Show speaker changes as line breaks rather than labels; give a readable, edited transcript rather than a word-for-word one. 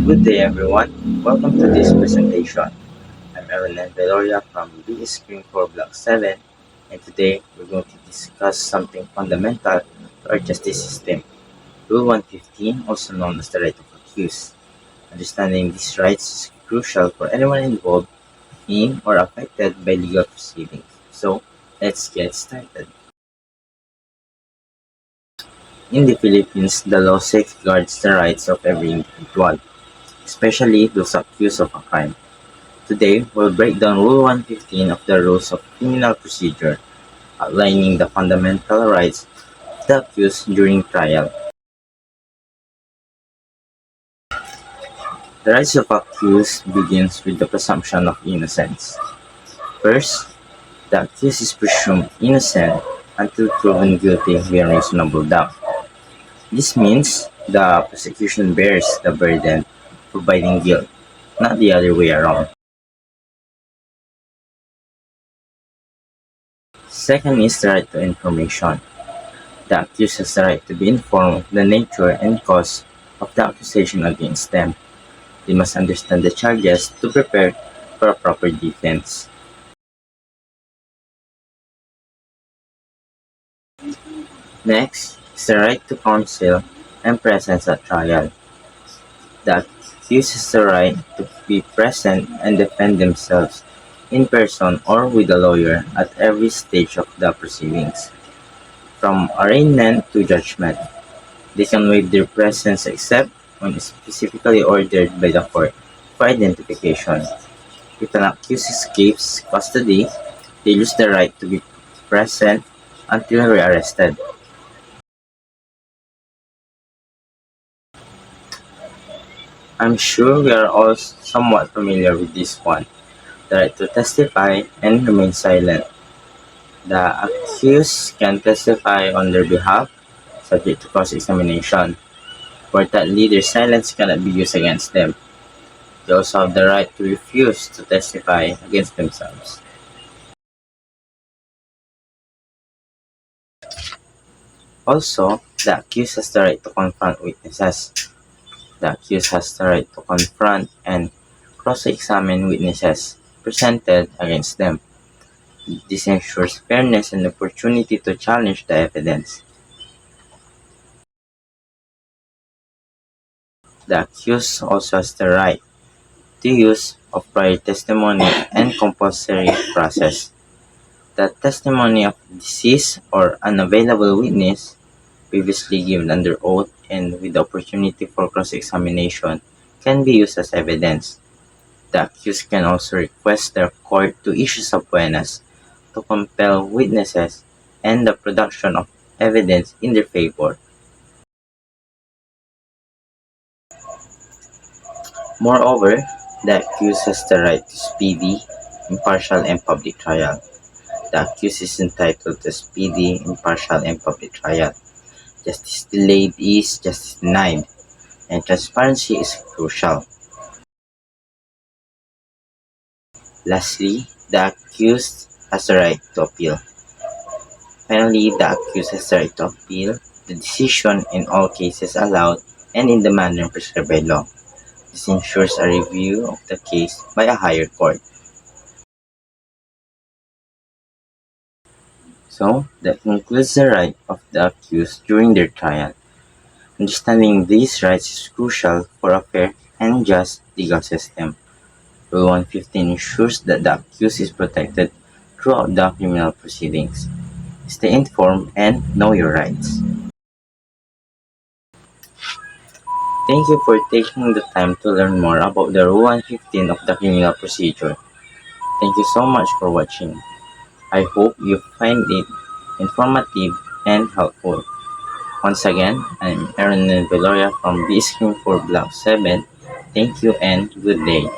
Good day, everyone. Welcome to this presentation. I'm Aaron Veloria from B Screen for Block 7, and today we're going to discuss something fundamental to our justice system. Rule 115, also known as the right of accused. Understanding these rights is crucial for anyone involved in or affected by legal proceedings. So, let's get started. In the Philippines, the law safeguards the rights of every individual, especially those accused of a crime. Today, we'll break down Rule 115 of the Rules of Criminal Procedure, outlining the fundamental rights of the accused during trial. The rights of accused begins with the presumption of innocence. First, the accused is presumed innocent until proven guilty beyond reasonable doubt. This means the prosecution bears the burden of providing guilt, not the other way around. Second is the right to information. The accused has the right to be informed of the nature and cause of the accusation against them. They must understand the charges to prepare for a proper defense. Next is the right to counsel and presence at trial. The accused has the right to be present and defend themselves in person or with a lawyer at every stage of the proceedings, from arraignment to judgment. They can waive their presence except when specifically ordered by the court for identification. If an accused escapes custody, they lose the right to be present until rearrested. I'm sure we are all somewhat familiar with this one, the right to testify and remain silent. The accused can testify on their behalf, subject to cross-examination. Importantly, their silence cannot be used against them. They also have the right to refuse to testify against themselves. Also, the accused has the right to confront witnesses. The accused has the right to confront and cross-examine witnesses presented against them. This ensures fairness and opportunity to challenge the evidence. The accused also has the right to use of prior testimony and compulsory process. The testimony of deceased or unavailable witness previously given under oath and with the opportunity for cross-examination can be used as evidence. The accused can also request the court to issue subpoenas to compel witnesses and the production of evidence in their favor. Moreover, the accused has the right to speedy, impartial, and public trial. The accused is entitled to speedy, impartial, and public trial. Justice delayed is justice denied, and transparency is crucial. Lastly, the accused has the right to appeal. Finally, the accused has the right to appeal the decision in all cases allowed and in the manner prescribed by law. This ensures a review of the case by a higher court. So, that concludes the right of the accused during their trial. Understanding these rights is crucial for a fair and just legal system. Rule 115 ensures that the accused is protected throughout the criminal proceedings. Stay informed and know your rights. Thank you for taking the time to learn more about the Rule 115 of the criminal procedure. Thank you so much for watching. I hope you find it informative and helpful. Once again, I'm Aaron Veloria from B Screen for Block 7. Thank you and good day.